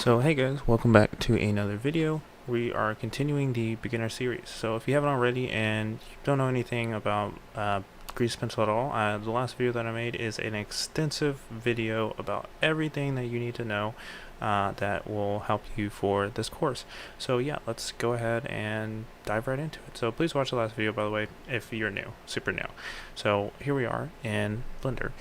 So hey guys, welcome back to another video. We are continuing the beginner series. So if you haven't already and you don't know anything about grease pencil at all, the last video that I made is an extensive video about everything that you need to know that will help you for this course. So yeah, let's go ahead and dive right into it. So please watch the last video, by the way, if you're new, super new. So here we are in Blender.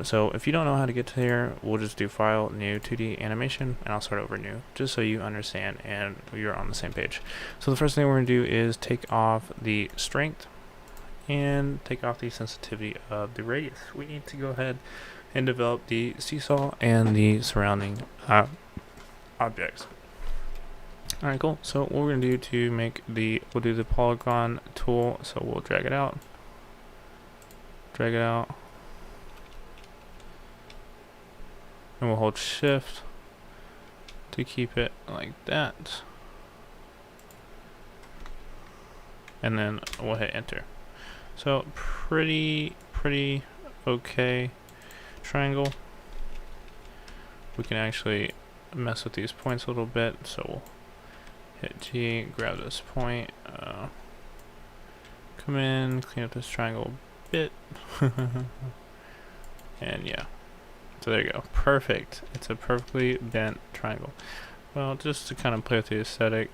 So if you don't know how to get to here, we'll just do File, New, 2D Animation, and I'll start over new, just so you understand and you're on the same page. So the first thing we're going to do is take off the strength and take off the sensitivity of the radius. We need to go ahead and develop the seesaw and the surrounding objects. Alright, cool. So what we're going to do to make we'll do the polygon tool, so we'll drag it out, and we'll hold shift to keep it like that, and then we'll hit enter. So pretty okay triangle. We can actually mess with these points a little bit, so we'll hit G, grab this point, come in, clean up this triangle a bit and yeah, so there you go, perfect. It's a perfectly bent triangle. Well, just to kind of play with the aesthetic,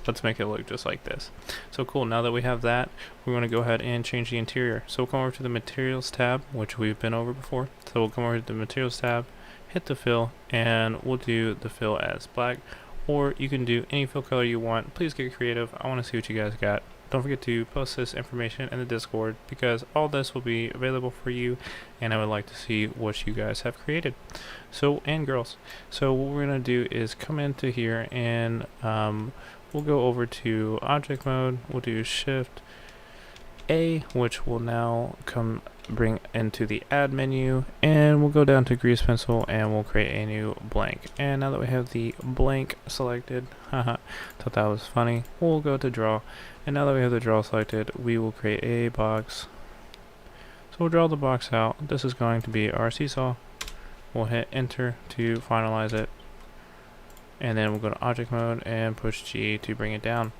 let's make it look just like this. So cool, now that we have that, we're going to go ahead and change the interior. So we'll come over to the materials tab, which we've been over before. So we'll come over to the materials tab, hit the fill, and we'll do the fill as black, or you can do any fill color you want. Please get creative. I want to see what you guys got. Don't forget to post this information in the Discord, because all this will be available for you, and I would like to see what you guys have created. So, and girls. So what we're going to do is come into here and we'll go over to object mode. We'll do shift A, which will now bring into the add menu, and we'll go down to grease pencil and we'll create a new blank. And now that we have the blank selected, haha, thought that was funny, we'll go to draw, and now that we have the draw selected, we will create a box. So we'll draw the box out. This is going to be our seesaw. We'll hit enter to finalize it, and then we'll go to object mode and push G to bring it down.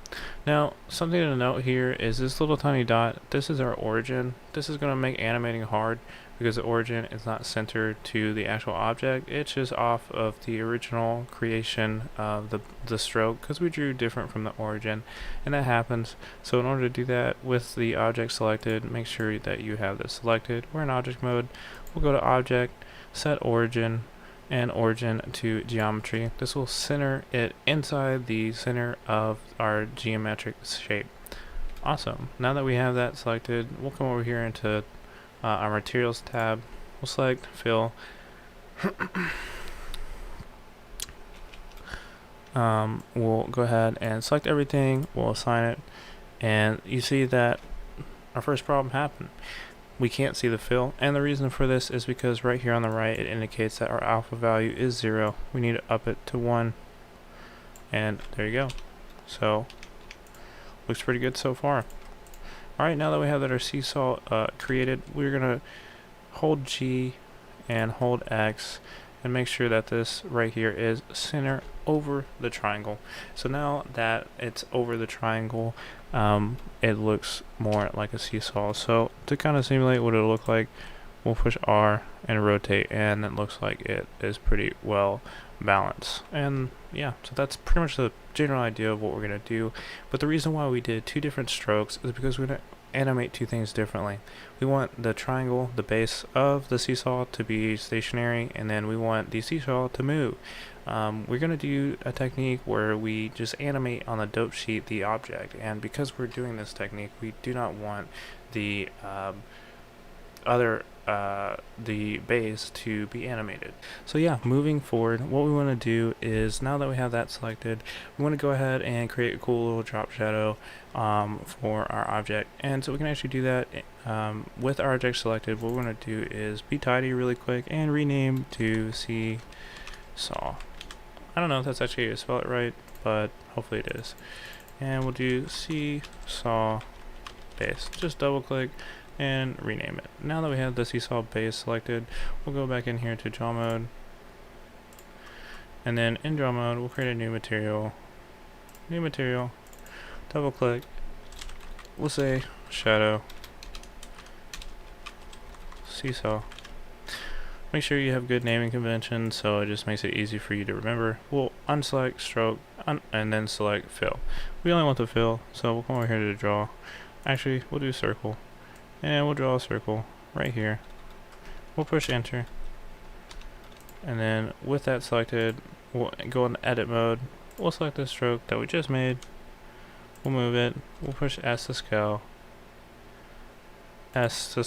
Now, something to note here is this little tiny dot, this is our origin. This is going to make animating hard because the origin is not centered to the actual object. It's just off of the original creation of the stroke, because we drew different from the origin, and that happens. So in order to do that with the object selected, make sure that you have this selected. We're in object mode. We'll go to object, set origin, and origin to geometry. This will center it inside the center of our geometric shape. Awesome. Now that we have that selected, we'll come over here into our materials tab. We'll select fill. We'll go ahead and select everything. We'll assign it, and you see that our first problem happened. We can't see the fill, and the reason for this is because right here on the right it indicates that our alpha value is 0. We need to up it to 1, and there you go. So looks pretty good so far. Alright, now that we have that our seesaw created, we're gonna hold G and hold X and make sure that this right here is center over the triangle. So now that it's over the triangle, it looks more like a seesaw. So to kind of simulate what it'll look like, we'll push R and rotate, and it looks like it is pretty well balanced. And yeah, so that's pretty much the general idea of what we're going to do. But the reason why we did two different strokes is because we're going to animate two things differently. We want the triangle, the base of the seesaw, to be stationary, and then we want the seesaw to move. We're going to do a technique where we just animate on the dope sheet the object, and because we're doing this technique, we do not want the the base to be animated. So yeah, moving forward, what we want to do is, now that we have that selected, we want to go ahead and create a cool little drop shadow for our object. And so we can actually do that with our object selected. What we're going to do is be tidy really quick and rename to SEESAW. I don't know if that's actually how you spell it right, but hopefully it is. And we'll do SEESAW base. Just double click and rename it. Now that we have the seesaw base selected, we'll go back in here to draw mode, And then in draw mode, we'll create a new material, double click, we'll say shadow, seesaw. Make sure you have good naming conventions so it just makes it easy for you to remember. We'll unselect stroke and then select fill. We only want the fill, so we'll come over here to draw. Actually, we'll do circle, and we'll draw a circle right here. We'll push enter, and then with that selected, we'll go in edit mode. We'll select the stroke that we just made. We'll move it. We'll push S to scale. S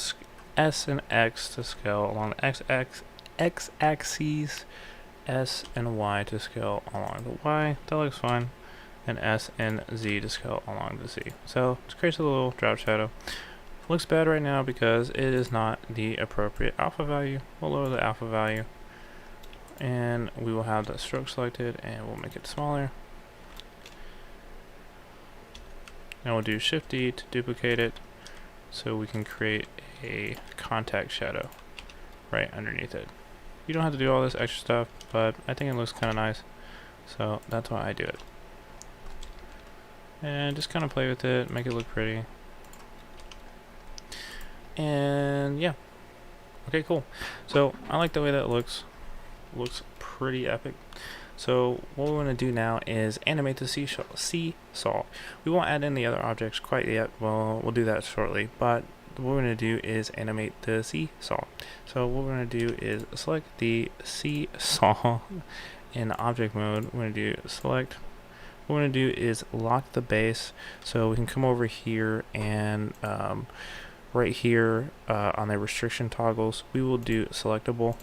and X to scale along the X axes, S and Y to scale along the Y. That looks fine. And S and Z to scale along the Z. So it creates a little drop shadow. Looks bad right now because it is not the appropriate alpha value. We'll lower the alpha value, and we will have the stroke selected, and we'll make it smaller. And we'll do Shift D to duplicate it, so we can create a contact shadow right underneath it. You don't have to do all this extra stuff, but I think it looks kind of nice, so that's why I do it. And just kind of play with it, make it look pretty. And yeah, okay, cool. So I like the way that looks pretty epic. So what we want to do now is animate the seesaw. We won't add in the other objects quite yet. Well, we'll do that shortly, but what we're going to do is animate the seesaw. So what we're going to do is select the seesaw in object mode. We're going to do select. What we're going to do is lock the base, so we can come over here and right here on the restriction toggles, we will do selectable,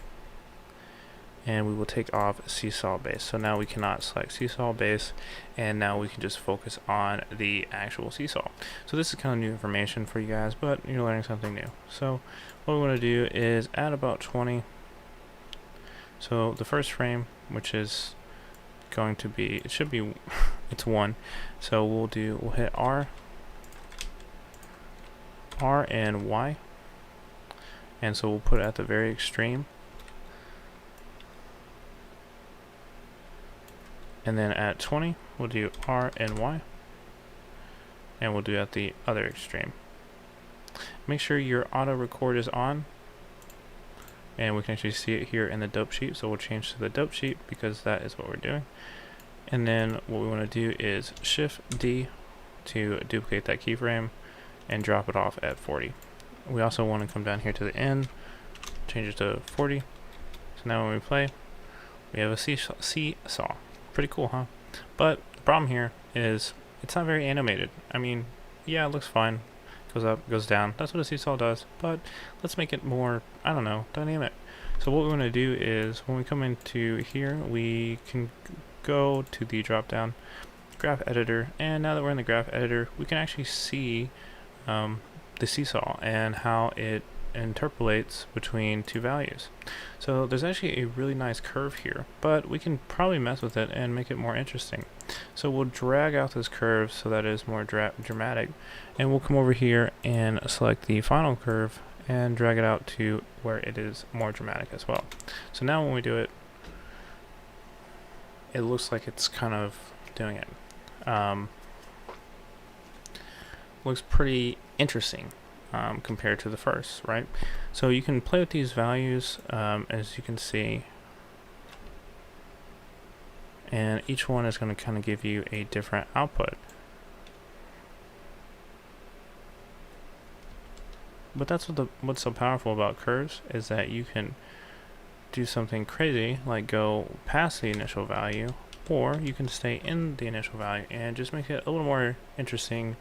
and we will take off seesaw base. So now we cannot select seesaw base, and now we can just focus on the actual seesaw. So this is kind of new information for you guys, but you're learning something new. So what we want to do is add about 20. So the first frame, which is going to be, it should be, it's 1. So we'll hit R and Y, and so we'll put it at the very extreme. And then at 20, we'll do R and Y, and we'll do at the other extreme. Make sure your auto record is on, and we can actually see it here in the dope sheet, so we'll change to the dope sheet because that is what we're doing. And then what we want to do is Shift D to duplicate that keyframe and drop it off at 40. We also want to come down here to the end, change it to 40. So now when we play, we have a seesaw. Pretty cool, huh? But the problem here is it's not very animated. I mean, yeah, it looks fine. Goes up, goes down. That's what a seesaw does. But let's make it more, I don't know, dynamic. So what we want to do is when we come into here, we can go to the drop down graph editor, and now that we're in the graph editor, we can actually see the seesaw and how it interpolates between two values. So there's actually a really nice curve here, but we can probably mess with it and make it more interesting. So we'll drag out this curve so that it is more dramatic, and we'll come over here and select the final curve and drag it out to where it is more dramatic as well. So now when we do it, it looks like it's kind of doing it. Looks pretty interesting compared to the first, right? So you can play with these values as you can see, and each one is going to kind of give you a different output. But that's what's so powerful about curves, is that you can do something crazy like go past the initial value, or you can stay in the initial value and just make it a little more interesting,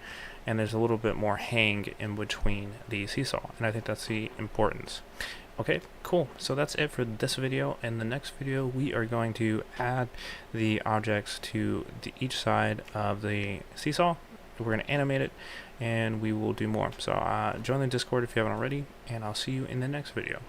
and there's a little bit more hang in between the seesaw, and I think that's the importance. Okay, cool. So that's it for this video. In the next video, we are going to add the objects to each side of the seesaw. We're going to animate it, and we will do more. So join the Discord if you haven't already, and I'll see you in the next video.